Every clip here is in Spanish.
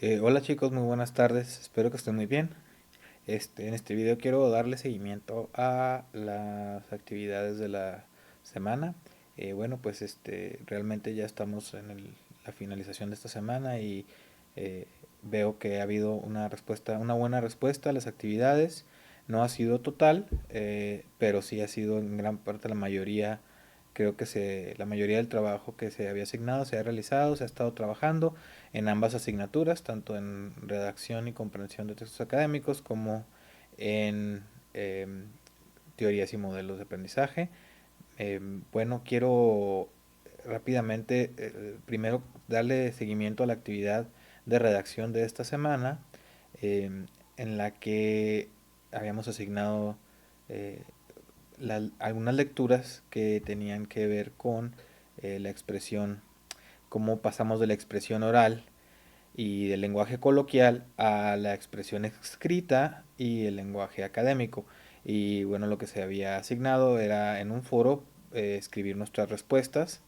Hola chicos, muy buenas tardes, espero que estén muy bien. En este video quiero darle seguimiento a las actividades de la semana. Bueno, pues realmente ya estamos en la finalización de esta semana y eh, veo que ha habido una respuesta, una buena respuesta a las actividades. No ha sido total, pero sí ha sido en gran parte la mayoría. Creo que la mayoría del trabajo que se había asignado se ha realizado, se ha estado trabajando en ambas asignaturas, tanto en redacción y comprensión de textos académicos como en teorías y modelos de aprendizaje. Bueno, quiero rápidamente primero darle seguimiento a la actividad de redacción de esta semana, eh, en la que habíamos asignado eh, algunas lecturas que tenían que ver con la expresión, cómo pasamos de la expresión oral y del lenguaje coloquial a la expresión escrita y el lenguaje académico. Y bueno, lo que se había asignado era en un foro escribir nuestras respuestas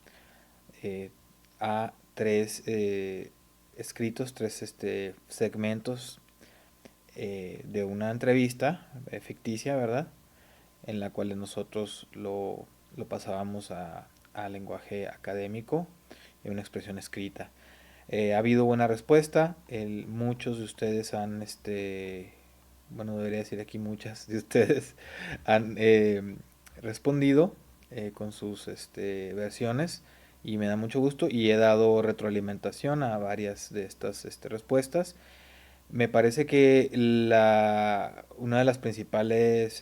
eh, a tres escritos, tres segmentos de una entrevista ficticia, ¿verdad? En la cual nosotros lo pasábamos a lenguaje académico y una expresión escrita. Ha habido buena respuesta. Muchos de ustedes han, bueno, debería decir aquí muchas de ustedes han respondido con sus versiones y me da mucho gusto y he dado retroalimentación a varias de estas respuestas. Me parece que una de las principales,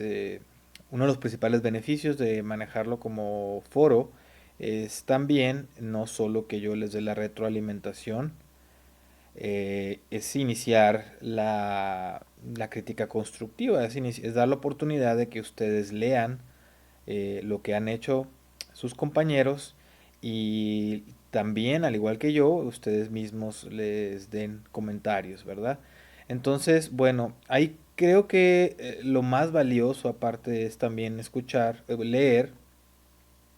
uno de los principales beneficios de manejarlo como foro es también no solo que yo les dé la retroalimentación, es iniciar la crítica constructiva, es dar la oportunidad de que ustedes lean lo que han hecho sus compañeros y también, al igual que yo, ustedes mismos les den comentarios, ¿verdad? Entonces, bueno, ahí creo que lo más valioso aparte es también escuchar, leer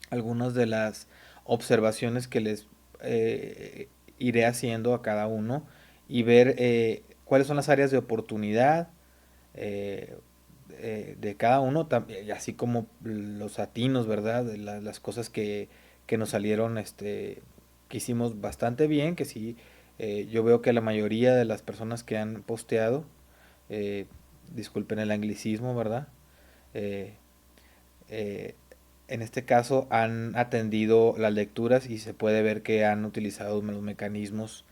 algunas de las observaciones que les iré haciendo a cada uno y ver cuáles son las áreas de oportunidad eh, de cada uno, así como los atinos, ¿verdad? De las cosas que nos salieron, que hicimos bastante bien, que sí, yo veo que la mayoría de las personas que han posteado, eh, disculpen el anglicismo, ¿verdad? Eh, eh, en este caso han atendido las lecturas y se puede ver que han utilizado los mecanismos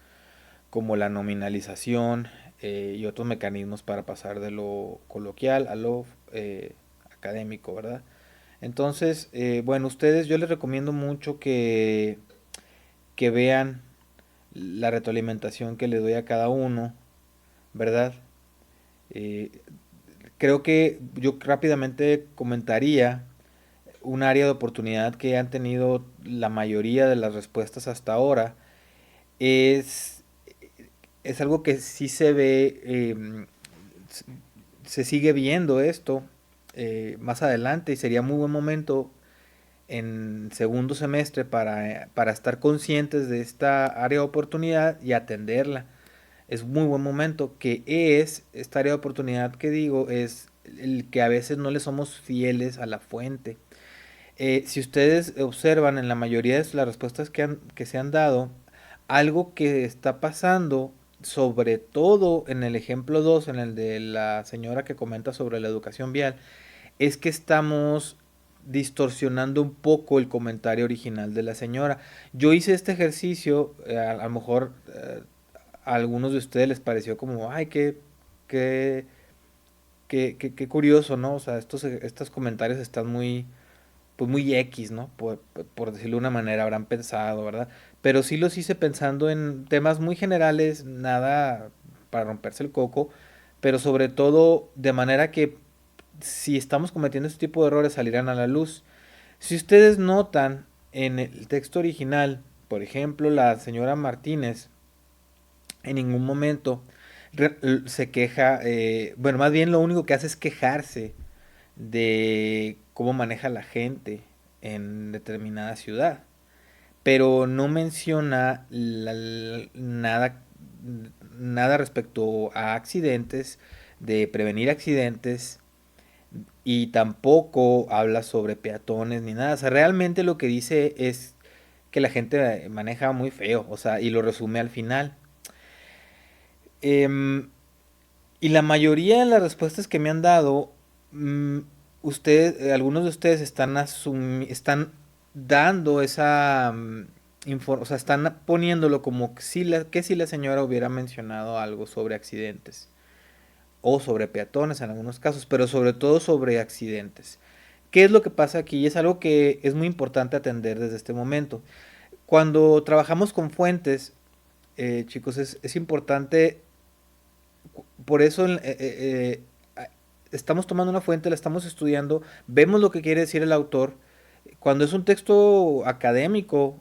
como la nominalización y otros mecanismos para pasar de lo coloquial a lo académico, ¿verdad? Entonces, bueno, ustedes yo les recomiendo mucho que vean la retroalimentación que le doy a cada uno, ¿verdad? Eh, Creo que yo rápidamente comentaría un área de oportunidad que han tenido la mayoría de las respuestas hasta ahora es, es algo que sí se ve, se sigue viendo esto más adelante y sería muy buen momento en segundo semestre para estar conscientes de esta área de oportunidad y atenderla. Es muy buen momento que es, esta área de oportunidad que digo, es el que a veces no le somos fieles a la fuente. Si ustedes observan en la mayoría de las respuestas que se han dado, algo que está pasando, sobre todo en el ejemplo 2 en el de la señora que comenta sobre la educación vial, es que estamos distorsionando un poco el comentario original de la señora. Yo hice este ejercicio, a lo mejor a algunos de ustedes les pareció como, ay, qué, qué curioso, ¿no? O sea, estos comentarios están muy, pues muy X, ¿no? Por decirlo de una manera, habrán pensado, ¿verdad? Pero sí los hice pensando en temas muy generales, nada para romperse el coco, pero sobre todo de manera que si estamos cometiendo este tipo de errores salirán a la luz. Si ustedes notan en el texto original, por ejemplo, la señora Martínez en ningún momento se queja, bueno, más bien lo único que hace es quejarse de cómo maneja la gente en determinada ciudad, pero no menciona nada nada respecto a accidentes, de prevenir accidentes, y tampoco habla sobre peatones ni nada. O sea, realmente lo que dice es que la gente maneja muy feo, o sea, y lo resume al final. Em, y la mayoría de las respuestas que me han dado, mm, algunos de ustedes están dando esa, o sea, están poniéndolo como que si la señora hubiera mencionado algo sobre accidentes o sobre peatones en algunos casos, pero sobre todo sobre accidentes. ¿Qué es lo que pasa aquí? Y es algo que es muy importante atender desde este momento. Cuando trabajamos con fuentes, chicos, es importante, por eso estamos tomando una fuente, la estamos estudiando, vemos lo que quiere decir el autor. Cuando es un texto académico,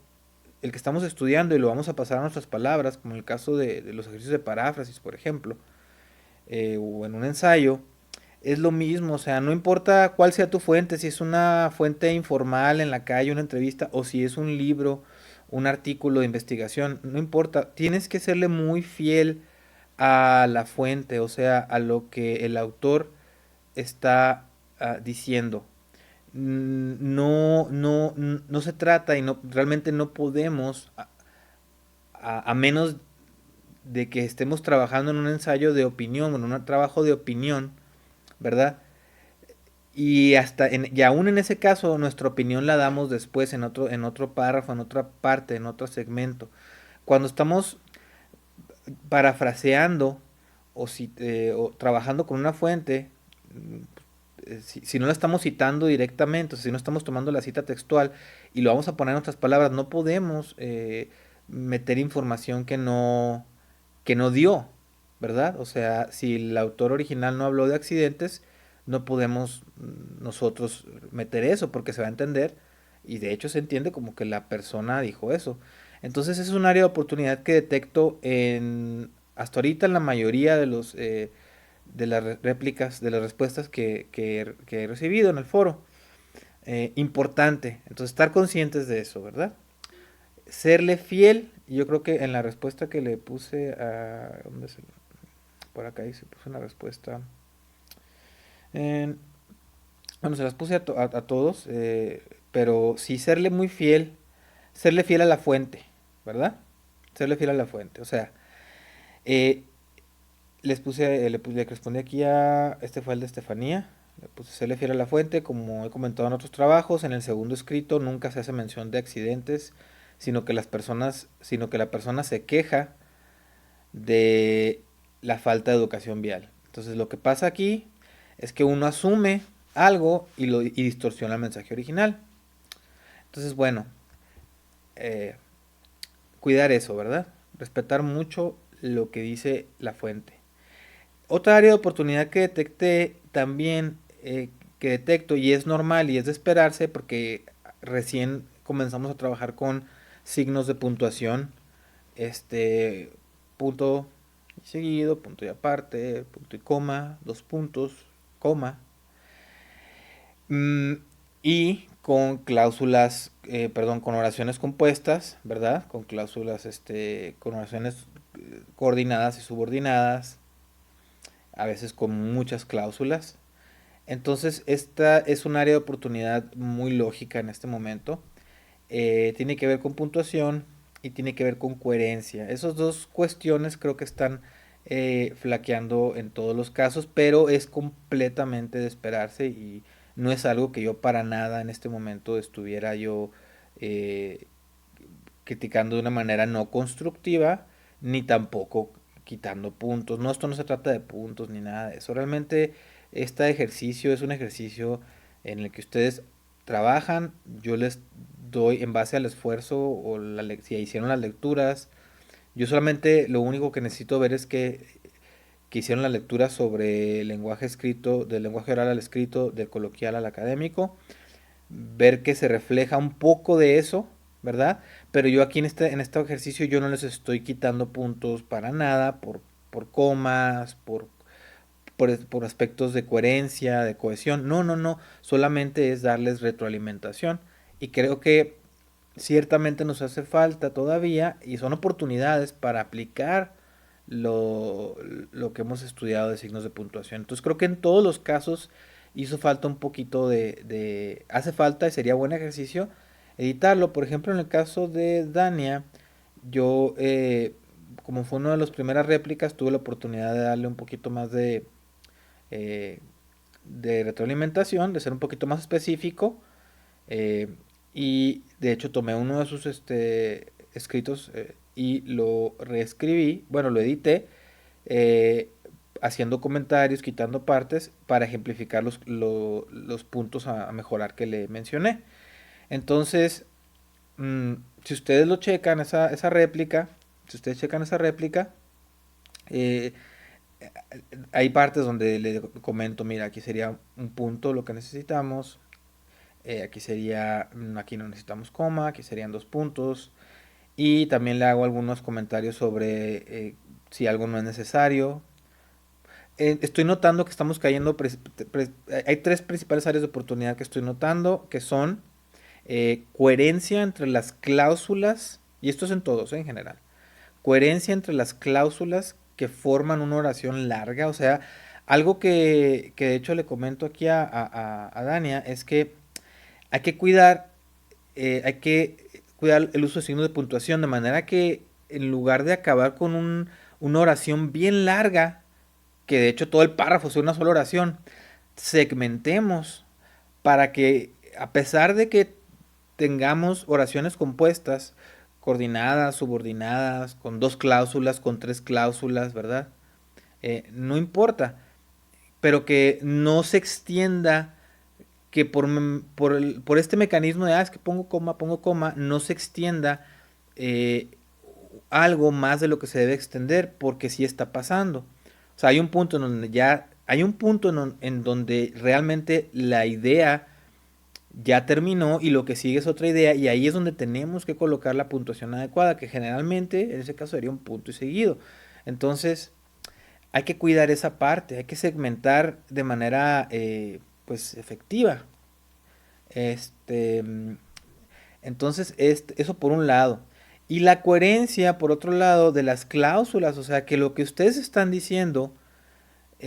el que estamos estudiando y lo vamos a pasar a nuestras palabras, como en el caso de los ejercicios de paráfrasis, por ejemplo, o en un ensayo, es lo mismo, o sea, no importa cuál sea tu fuente, si es una fuente informal en la calle, una entrevista, o si es un libro, un artículo de investigación, no importa, tienes que serle muy fiel a la fuente, o sea, a lo que el autor está diciendo. No se trata y no, realmente no podemos, a menos de que estemos trabajando en un ensayo de opinión, en un trabajo de opinión, ¿verdad? Y aún en ese caso, nuestra opinión la damos después en otro párrafo, en otra parte, en otro segmento. Cuando estamos parafraseando o trabajando con una fuente, si no la estamos citando directamente, o sea, si no estamos tomando la cita textual y lo vamos a poner en otras palabras, no podemos meter información que no dio, ¿verdad? O sea, si el autor original no habló de accidentes, no podemos nosotros meter eso porque se va a entender, y de hecho se entiende como que la persona dijo eso. Entonces ese es un área de oportunidad que detecto hasta ahorita en la mayoría de las réplicas, de las respuestas que he recibido en el foro. Importante, entonces estar conscientes de eso, ¿verdad? Serle fiel, yo creo que en la respuesta que le puse a... por acá dice, puse una respuesta. En- bueno, se las puse a todos, pero sí serle fiel a la fuente, ¿verdad? Serle fiel a la fuente, o sea, eh, le respondí aquí a este fue el de Estefanía. Le puse serle fiel a la fuente, como he comentado en otros trabajos. En el segundo escrito nunca se hace mención de accidentes, sino que la persona se queja de la falta de educación vial. Entonces lo que pasa aquí es que uno asume algo y distorsiona el mensaje original. Entonces, bueno, eh, cuidar eso, ¿verdad? Respetar mucho lo que dice la fuente. Otra área de oportunidad que detecté también, que detecto y es normal y es de esperarse porque recién comenzamos a trabajar con signos de puntuación, punto y seguido, punto y aparte, punto y coma, dos puntos, coma, mm, y con cláusulas, perdón, con oraciones compuestas, ¿verdad? Con cláusulas, con oraciones coordinadas y subordinadas, a veces con muchas cláusulas. Entonces, esta es un área de oportunidad muy lógica en este momento. Tiene que ver con puntuación y tiene que ver con coherencia. Esas dos cuestiones creo que están flaqueando en todos los casos, pero es completamente de esperarse y no es algo que yo para nada en este momento estuviera yo eh, criticando de una manera no constructiva, ni tampoco quitando puntos. No, esto no se trata de puntos ni nada de eso. Realmente este ejercicio es un ejercicio en el que ustedes trabajan, yo les doy en base al esfuerzo o si hicieron las lecturas. Yo solamente lo único que necesito ver es que hicieron la lectura sobre el lenguaje escrito, del lenguaje oral al escrito, del coloquial al académico, ver que se refleja un poco de eso, ¿verdad? Pero yo aquí en este ejercicio yo no les estoy quitando puntos para nada, por comas, por aspectos de coherencia, de cohesión. No, no, no, solamente es darles retroalimentación. Y creo que ciertamente nos hace falta todavía y son oportunidades para aplicar, lo, lo que hemos estudiado de signos de puntuación. Entonces creo que en todos los casos hizo falta un poquito hace falta y sería buen ejercicio editarlo. Por ejemplo, en el caso de Dania, yo, como fue una de las primeras réplicas, tuve la oportunidad de darle un poquito más eh, de retroalimentación, de ser un poquito más específico. eh, y de hecho tomé uno de sus escritos y lo reescribí, bueno, lo edité, eh, haciendo comentarios, quitando partes para ejemplificar los puntos a mejorar que le mencioné. Entonces, mm, si ustedes lo checan, esa réplica, si ustedes checan esa réplica, eh, hay partes donde le comento, mira, aquí sería un punto lo que necesitamos, aquí sería, aquí no necesitamos coma, aquí serían dos puntos, y también le hago algunos comentarios sobre si algo no es necesario. Estoy notando que estamos cayendo, hay tres principales áreas de oportunidad que estoy notando, que son coherencia entre las cláusulas, y esto es en todos, en general, coherencia entre las cláusulas que forman una oración larga, o sea, algo que de hecho le comento aquí a Dania es que hay que cuidar, hay que cuidar el uso de signos de puntuación de manera que en lugar de acabar con una oración bien larga, que de hecho todo el párrafo sea una sola oración, segmentemos para que a pesar de que tengamos oraciones compuestas, coordinadas, subordinadas, con dos cláusulas, con tres cláusulas, ¿verdad? No importa, pero que no se extienda, que por este mecanismo de, es que pongo coma, no se extienda eh, algo más de lo que se debe extender, porque sí está pasando. O sea, hay un punto en donde hay un punto en donde realmente la idea ya terminó y lo que sigue es otra idea y ahí es donde tenemos que colocar la puntuación adecuada, que generalmente en ese caso sería un punto y seguido. Entonces, hay que cuidar esa parte, hay que segmentar de manera pues efectiva. Este, entonces, eso por un lado. Y la coherencia, por otro lado, de las cláusulas, o sea, que lo que ustedes están diciendo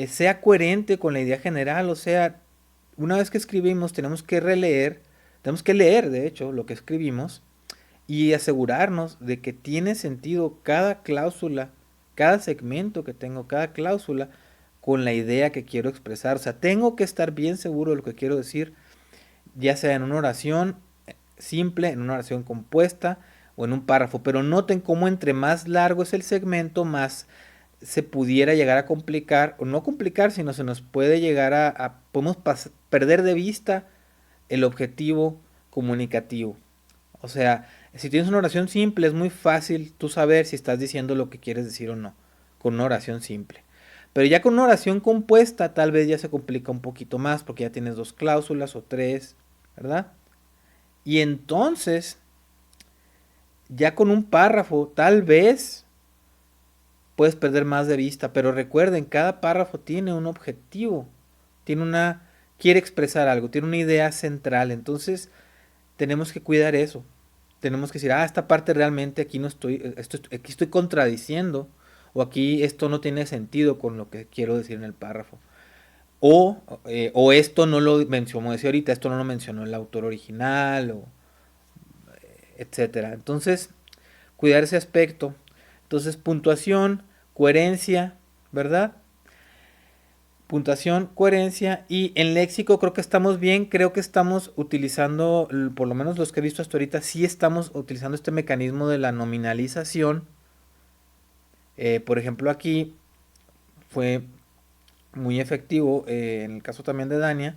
sea coherente con la idea general, o sea, una vez que escribimos tenemos que releer, tenemos que leer, de hecho, lo que escribimos y asegurarnos de que tiene sentido cada cláusula, cada segmento que tengo, cada cláusula con la idea que quiero expresar. O sea, tengo que estar bien seguro de lo que quiero decir, ya sea en una oración simple, en una oración compuesta o en un párrafo. Pero noten cómo entre más largo es el segmento, más se pudiera llegar a complicar, o no complicar, sino se nos puede llegar podemos perder de vista el objetivo comunicativo. O sea, si tienes una oración simple, es muy fácil tú saber si estás diciendo lo que quieres decir o no, con una oración simple. Pero ya con una oración compuesta, tal vez ya se complica un poquito más, porque ya tienes dos cláusulas o tres, ¿verdad? Y entonces, ya con un párrafo, tal vez puedes perder más de vista, pero recuerden, cada párrafo tiene un objetivo, quiere expresar algo, tiene una idea central, entonces tenemos que cuidar eso. Tenemos que decir, esta parte realmente aquí no estoy, aquí estoy contradiciendo, o aquí esto no tiene sentido con lo que quiero decir en el párrafo. O esto no lo mencionó, como decía ahorita, esto no lo mencionó el autor original, o etcétera. Entonces, cuidar ese aspecto. Entonces, puntuación, coherencia, ¿verdad? Puntuación, coherencia y en léxico creo que estamos bien, creo que estamos utilizando, por lo menos los que he visto hasta ahorita, sí estamos utilizando este mecanismo de la nominalización. Por ejemplo, aquí fue muy efectivo, en el caso también de Dania,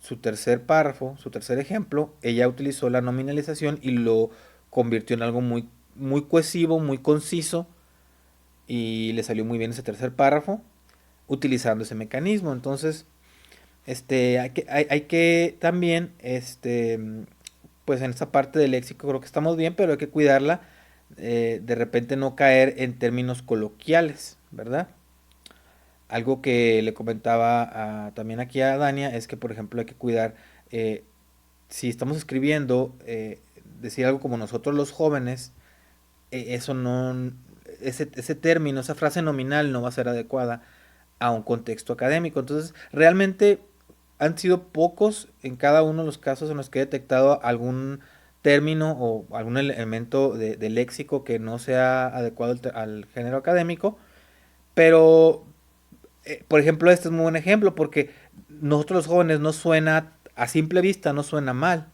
su tercer párrafo, su tercer ejemplo, ella utilizó la nominalización y lo convirtió en algo muy, muy cohesivo, muy conciso y le salió muy bien ese tercer párrafo utilizando ese mecanismo. Entonces, hay que también, pues en esta parte del léxico creo que estamos bien, pero hay que cuidarla, de repente no caer en términos coloquiales, ¿verdad? Algo que le comentaba también aquí a Dania es que, por ejemplo, hay que cuidar, eh, si estamos escribiendo, decir algo como nosotros los jóvenes, eso no, ese término, esa frase nominal no va a ser adecuada a un contexto académico. Entonces, realmente han sido pocos en cada uno de los casos en los que he detectado algún término o algún elemento de léxico que no sea adecuado al género académico, pero, por ejemplo, este es un buen ejemplo porque nosotros los jóvenes no suena, a simple vista no suena mal.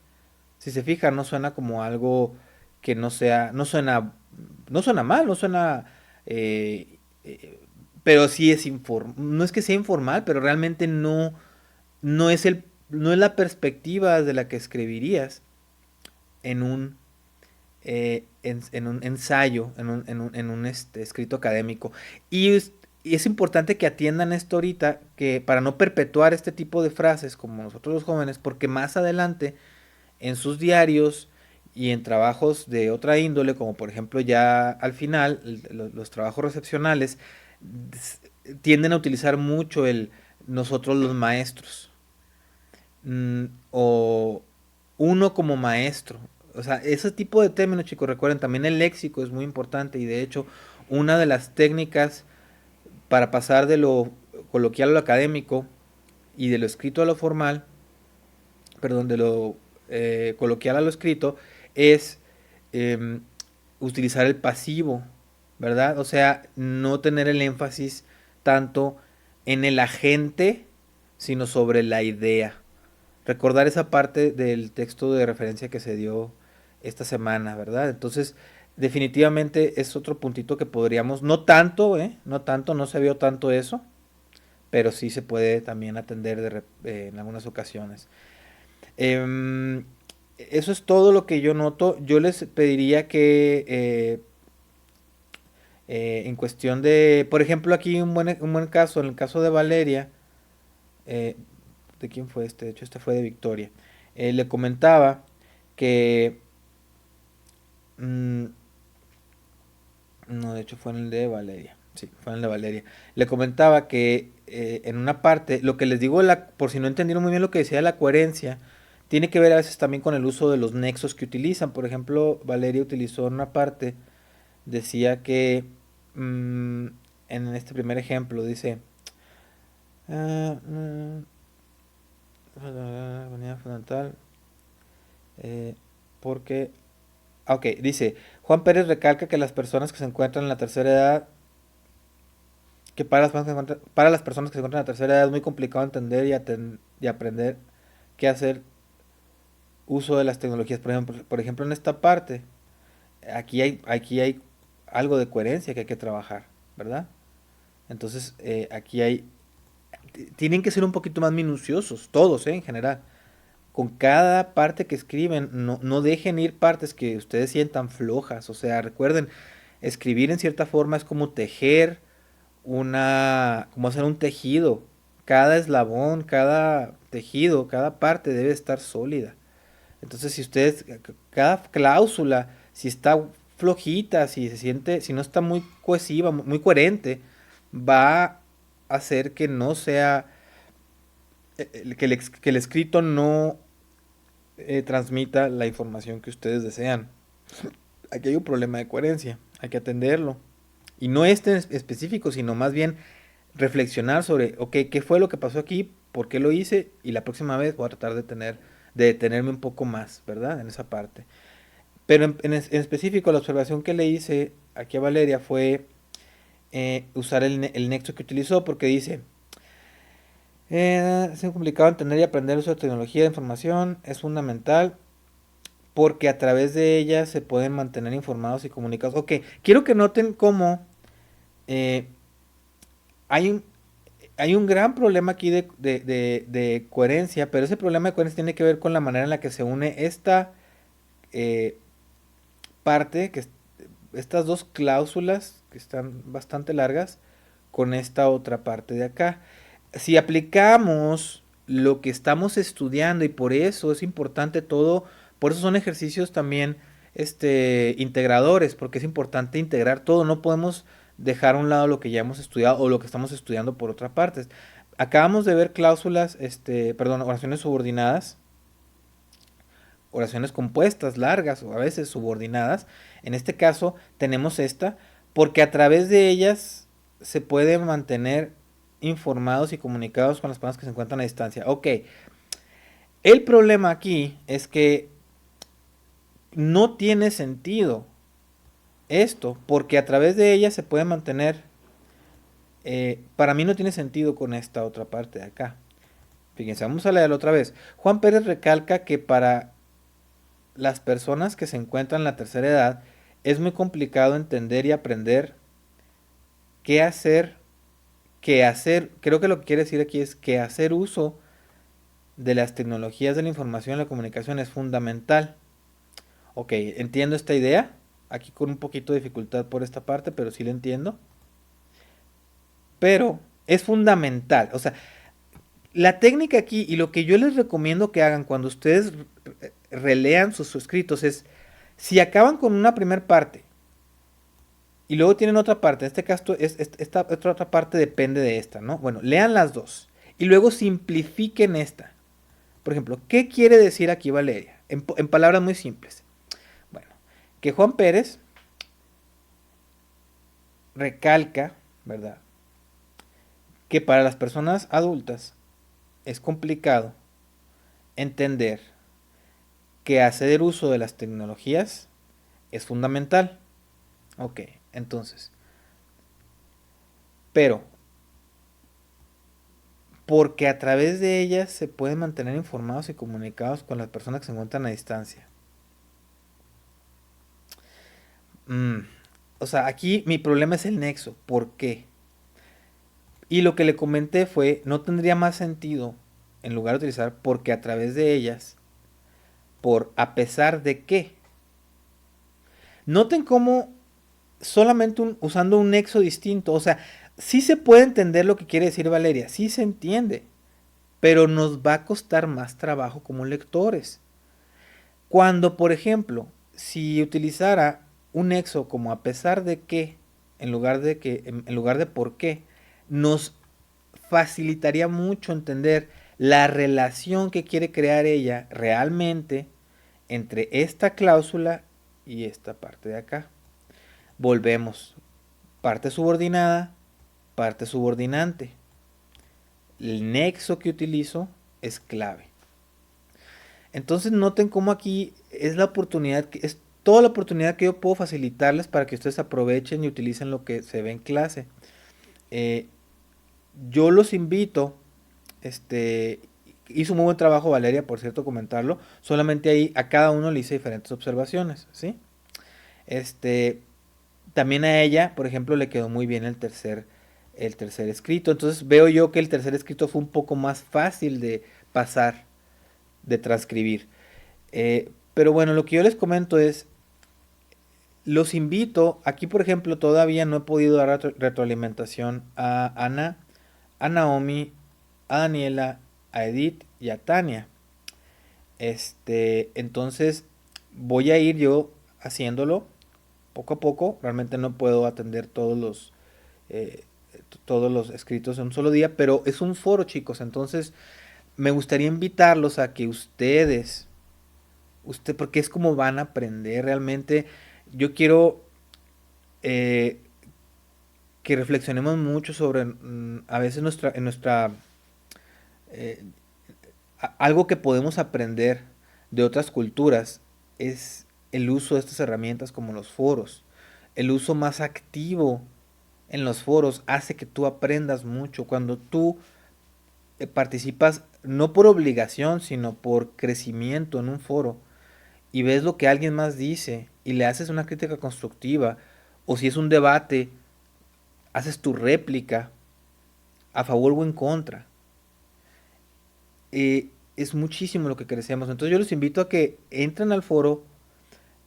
Si se fijan, no suena como algo que no sea, no suena mal, no suena, eh, eh, pero sí es no es que sea informal, pero realmente no es la perspectiva de la que escribirías en en un ensayo, en un escrito académico. Y es importante que atiendan esto ahorita, que para no perpetuar este tipo de frases como nosotros los jóvenes, porque más adelante en sus diarios y en trabajos de otra índole, como por ejemplo ya al final, los trabajos recepcionales, tienden a utilizar mucho el nosotros los maestros, o uno como maestro. O sea, ese tipo de términos, chicos, recuerden, también el léxico es muy importante y de hecho una de las técnicas para pasar de lo coloquial a lo académico y de lo escrito a lo formal, perdón, de lo coloquial a lo escrito, es eh, utilizar el pasivo, ¿verdad? O sea, no tener el énfasis tanto en el agente, sino sobre la idea. Recordar esa parte del texto de referencia que se dio esta semana, ¿verdad? Entonces, definitivamente es otro puntito que podríamos, no tanto, ¿eh? No tanto, no se vio tanto eso, pero sí se puede también atender en algunas ocasiones. Em, Eso es todo lo que yo noto. Yo les pediría que en cuestión de, por ejemplo, aquí un buen caso, en el caso de Valeria, eh, ¿de quién fue este? De hecho, este fue de Victoria. Le comentaba que, mm, no, de hecho fue en el de Valeria. Sí, fue en el de Valeria. Le comentaba que en una parte, lo que les digo, por si no entendieron muy bien lo que decía de la coherencia, tiene que ver a veces también con el uso de los nexos que utilizan. Por ejemplo, Valeria utilizó en una parte, decía que en este primer ejemplo dice, ah, unidad fundamental, eh, porque, ok, dice, Juan Pérez recalca que las personas que se encuentran en la tercera edad, que para las personas que se encuentran en la tercera edad es muy complicado entender y aprender qué hacer uso de las tecnologías. Por ejemplo, en esta parte, aquí hay algo de coherencia que hay que trabajar, ¿verdad? Entonces, aquí tienen que ser un poquito más minuciosos, todos, en general. Con cada parte que escriben, no dejen ir partes que ustedes sientan flojas. O sea, recuerden, escribir en cierta forma es como tejer como hacer un tejido. Cada eslabón, cada tejido, cada parte debe estar sólida. Entonces, si ustedes, cada cláusula, si está flojita, si se siente, si no está muy cohesiva, muy coherente, va a hacer que no sea, que el escrito no transmita la información que ustedes desean. Aquí hay un problema de coherencia, hay que atenderlo. Y no este en específico, sino más bien reflexionar sobre, ok, ¿qué fue lo que pasó aquí? ¿Por qué lo hice? Y la próxima vez voy a tratar de detenerme un poco más, ¿verdad? En esa parte. Pero en específico, la observación que le hice aquí a Valeria fue usar el nexo que utilizó, porque dice, es muy complicado entender y aprender el uso de tecnología de información, es fundamental porque a través de ella se pueden mantener informados y comunicados. Ok, quiero que noten cómo eh, hay un, hay un gran problema aquí de coherencia, pero ese problema de coherencia tiene que ver con la manera en la que se une esta eh, parte, estas dos cláusulas que están bastante largas, con esta otra parte de acá. Si aplicamos lo que estamos estudiando y por eso es importante todo, por eso son ejercicios también integradores, porque es importante integrar todo, no podemos dejar a un lado lo que ya hemos estudiado o lo que estamos estudiando por otra parte. Acabamos de ver cláusulas, perdón, oraciones subordinadas, oraciones compuestas, largas o a veces subordinadas. En este caso tenemos esta, porque a través de ellas se puede mantener informados y comunicados con las personas que se encuentran a distancia. Ok, el problema aquí es que no tiene sentido esto, porque a través de ellas se puede mantener, para mí no tiene sentido con esta otra parte de acá. Fíjense, vamos a leerlo otra vez. Juan Pérez recalca que para las personas que se encuentran en la tercera edad es muy complicado entender y aprender qué hacer, creo que lo que quiere decir aquí es que hacer uso de las tecnologías de la información y la comunicación es fundamental. Ok, entiendo esta idea, aquí con un poquito de dificultad por esta parte, pero sí la entiendo. Pero es fundamental, o sea, la técnica aquí y lo que yo les recomiendo que hagan cuando ustedes relean sus escritos es, si acaban con una primera parte y luego tienen otra parte, en este caso esta otra parte depende de esta, ¿no? Bueno, lean las dos y luego simplifiquen esta. Por ejemplo, ¿qué quiere decir aquí Valeria? En palabras muy simples. Bueno, que Juan Pérez recalca, ¿verdad? Que para las personas adultas es complicado entender que hacer uso de las tecnologías es fundamental. Ok, entonces, pero porque a través de ellas se pueden mantener informados y comunicados con las personas que se encuentran a distancia. Mm, o sea, aquí mi problema es el nexo. ¿Por qué? Y lo que le comenté fue, no tendría más sentido en lugar de utilizar porque a través de ellas, por a pesar de que. Noten cómo solamente usando un nexo distinto, o sea, sí se puede entender lo que quiere decir Valeria, sí se entiende, pero nos va a costar más trabajo como lectores. Cuando, por ejemplo, si utilizara un nexo como a pesar de que, en lugar de por qué, nos facilitaría mucho entender la relación que quiere crear ella realmente entre esta cláusula y esta parte de acá. Volvemos. Parte subordinada, parte subordinante. El nexo que utilizo es clave. Entonces noten cómo aquí es la oportunidad, es toda la oportunidad que yo puedo facilitarles para que ustedes aprovechen y utilicen lo que se ve en clase. Eh, yo los invito, hizo muy buen trabajo Valeria, por cierto, comentarlo. Solamente ahí a cada uno le hice diferentes observaciones, ¿sí? Este, también a ella, por ejemplo, le quedó muy bien el tercer escrito. Entonces veo yo que el tercer escrito fue un poco más fácil de pasar, de transcribir. Pero bueno, lo que yo les comento es, los invito, aquí por ejemplo todavía no he podido dar retroalimentación a Ana, a Naomi, a Daniela, a Edith y a Tania. Entonces voy a ir yo haciéndolo poco a poco. Realmente no puedo atender eh, todos los escritos en un solo día, pero es un foro, chicos. Entonces me gustaría invitarlos a que porque es como van a aprender realmente. Yo quiero eh, que reflexionemos mucho sobre a veces eh, algo que podemos aprender de otras culturas es el uso de estas herramientas como los foros. El uso más activo en los foros hace que tú aprendas mucho. Cuando tú participas no por obligación, sino por crecimiento en un foro y ves lo que alguien más dice y le haces una crítica constructiva, o si es un debate, haces tu réplica a favor o en contra. Es muchísimo lo que crecemos. Entonces yo los invito a que entren al foro,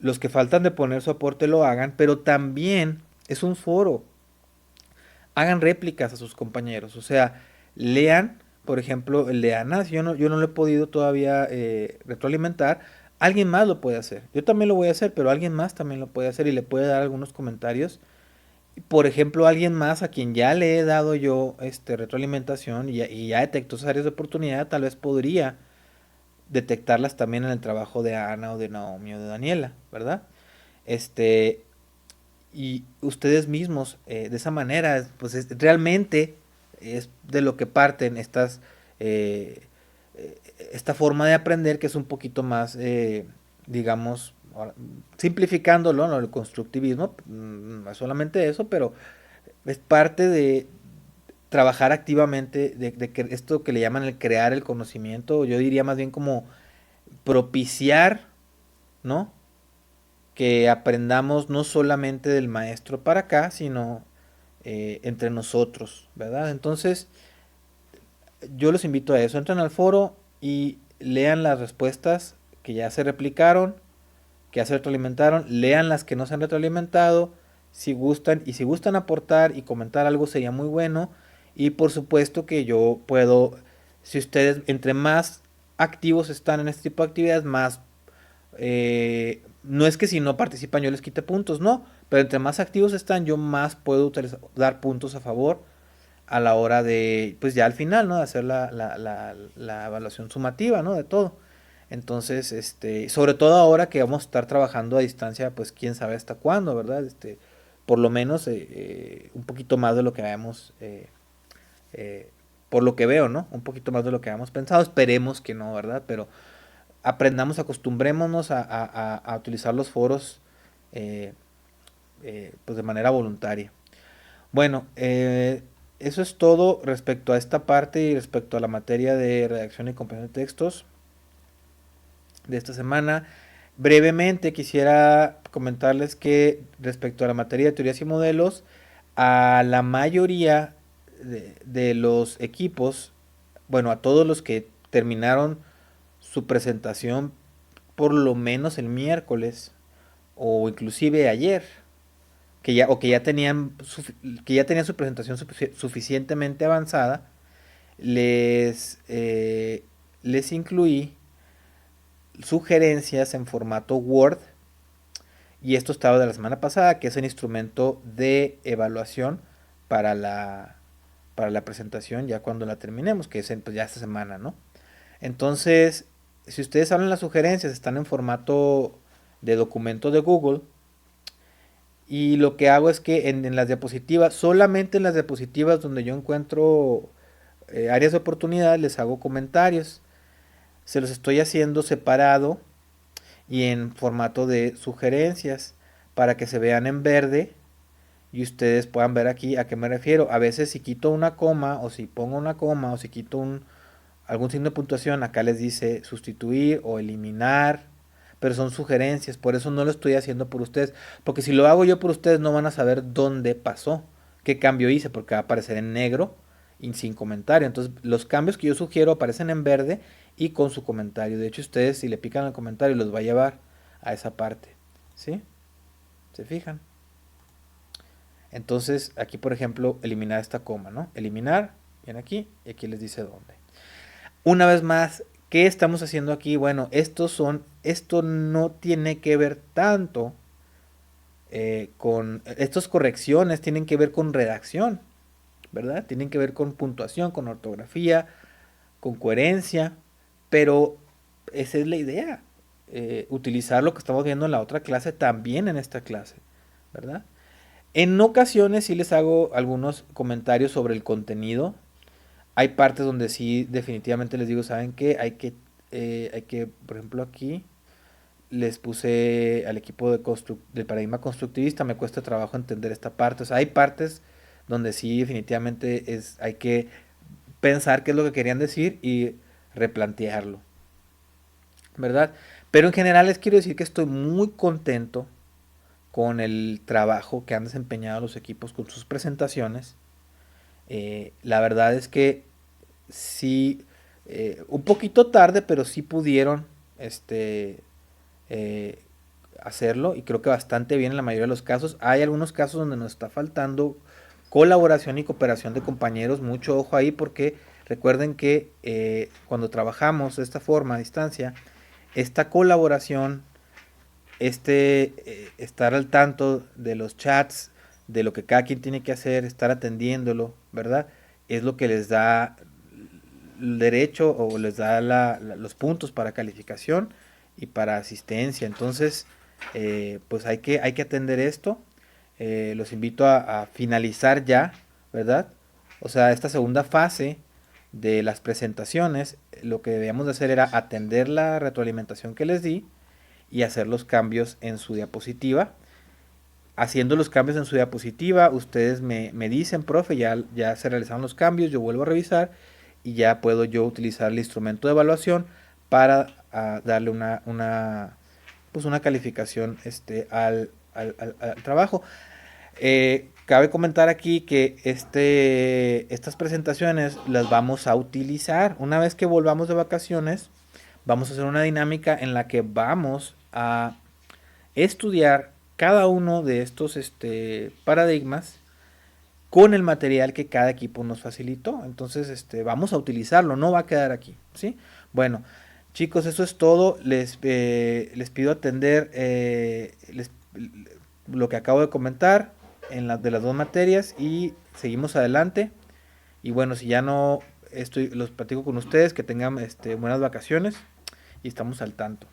los que faltan de poner su aporte lo hagan, pero también es un foro. Hagan réplicas a sus compañeros, o sea, lean, por ejemplo, el de Ana, yo no lo he podido todavía retroalimentar, alguien más lo puede hacer. Yo también lo voy a hacer, pero alguien más también lo puede hacer y le puede dar algunos comentarios. Por ejemplo, alguien más a quien ya le he dado yo retroalimentación y ya detectó esas áreas de oportunidad, tal vez podría detectarlas también en el trabajo de Ana o de Naomi o de Daniela, ¿verdad? Este, y ustedes mismos de esa manera, pues realmente es de lo que parten eh, esta forma de aprender que es un poquito más, digamos, simplificándolo, ¿no? El constructivismo, no es solamente eso, pero es parte de trabajar activamente, de que esto que le llaman el crear el conocimiento, yo diría más bien como propiciar, ¿no? Que aprendamos no solamente del maestro para acá, sino entre nosotros, ¿verdad? Entonces, yo los invito a eso, entren al foro y lean las respuestas que ya se replicaron, que ya se retroalimentaron, lean las que no se han retroalimentado, si gustan, y si gustan aportar y comentar algo sería muy bueno, y por supuesto que yo puedo, si ustedes entre más activos están en este tipo de actividades, más no es que si no participan yo les quite puntos, no, pero entre más activos están, yo más puedo dar puntos a favor a la hora de, pues ya al final, ¿no? De hacer la evaluación sumativa, ¿no? De todo. Entonces, sobre todo ahora que vamos a estar trabajando a distancia, pues quién sabe hasta cuándo, ¿verdad? Por lo menos un poquito más de lo que habíamos, eh, por lo que veo, ¿no? Un poquito más de lo que habíamos pensado. Esperemos que no, ¿verdad? Pero aprendamos, acostumbrémonos a utilizar los foros eh, pues de manera voluntaria. Bueno, eso es todo respecto a esta parte y respecto a la materia de redacción y comprensión de textos de esta semana. Brevemente quisiera comentarles que respecto a la materia de teorías y modelos, a la mayoría de los equipos, bueno, a todos los que terminaron su presentación por lo menos el miércoles o inclusive ayer, que ya tenían su presentación suficientemente avanzada, les incluí sugerencias en formato Word, y esto estaba de la semana pasada, que es el instrumento de evaluación para para la presentación ya cuando la terminemos, que es pues, ya esta semana, ¿no? Entonces, si ustedes hablan las sugerencias, están en formato de documento de Google. Y lo que hago es que en las diapositivas, solamente en las diapositivas donde yo encuentro áreas de oportunidad, les hago comentarios. Se los estoy haciendo separado y en formato de sugerencias para que se vean en verde y ustedes puedan ver aquí a qué me refiero. A veces si quito una coma o si pongo una coma o si quito algún signo de puntuación, acá les dice sustituir o eliminar, pero son sugerencias, por eso no lo estoy haciendo por ustedes, porque si lo hago yo por ustedes no van a saber dónde pasó, qué cambio hice, porque va a aparecer en negro y sin comentario. Entonces los cambios que yo sugiero aparecen en verde y con su comentario. De hecho ustedes si le pican al comentario los va a llevar a esa parte, ¿sí? ¿Se fijan? Entonces aquí por ejemplo eliminar esta coma, ¿no? Eliminar, viene aquí y aquí les dice dónde. Una vez más, ¿qué estamos haciendo aquí? Bueno, esto no tiene que ver tanto estas correcciones tienen que ver con redacción, ¿verdad? Tienen que ver con puntuación, con ortografía, con coherencia, pero esa es la idea, utilizar lo que estamos viendo en la otra clase también en esta clase, ¿verdad? En ocasiones sí les hago algunos comentarios sobre el contenido. Hay partes donde sí definitivamente les digo, ¿saben qué? Por ejemplo, aquí les puse al equipo del paradigma constructivista, me cuesta trabajo entender esta parte. O sea, hay partes donde sí definitivamente hay que pensar qué es lo que querían decir y replantearlo, ¿verdad? Pero en general les quiero decir que estoy muy contento con el trabajo que han desempeñado los equipos con sus presentaciones. La verdad es que sí, un poquito tarde, pero sí pudieron eh, hacerlo y creo que bastante bien en la mayoría de los casos. Hay algunos casos donde nos está faltando colaboración y cooperación de compañeros. Mucho ojo ahí porque recuerden que cuando trabajamos de esta forma a distancia, esta colaboración, estar al tanto de los chats, de lo que cada quien tiene que hacer, estar atendiéndolo, ¿verdad? Es lo que les da el derecho o les da los puntos para calificación y para asistencia. Entonces, pues hay que atender esto. los invito a finalizar ya, ¿verdad? O sea, esta segunda fase de las presentaciones, lo que debíamos de hacer era atender la retroalimentación que les di y hacer los cambios en su diapositiva. Haciendo los cambios en su diapositiva, ustedes me dicen, profe, ya se realizaron los cambios, yo vuelvo a revisar y ya puedo yo utilizar el instrumento de evaluación para darle pues una calificación al trabajo. Cabe comentar aquí que estas presentaciones las vamos a utilizar una vez que volvamos de vacaciones. Vamos a hacer una dinámica en la que vamos a estudiar cada uno de estos paradigmas con el material que cada equipo nos facilitó. Entonces, vamos a utilizarlo, no va a quedar aquí, ¿sí? Bueno, chicos, eso es todo. Les pido atender lo que acabo de comentar de las dos materias y seguimos adelante. Y bueno, si ya no los platico con ustedes, que tengan buenas vacaciones y estamos al tanto.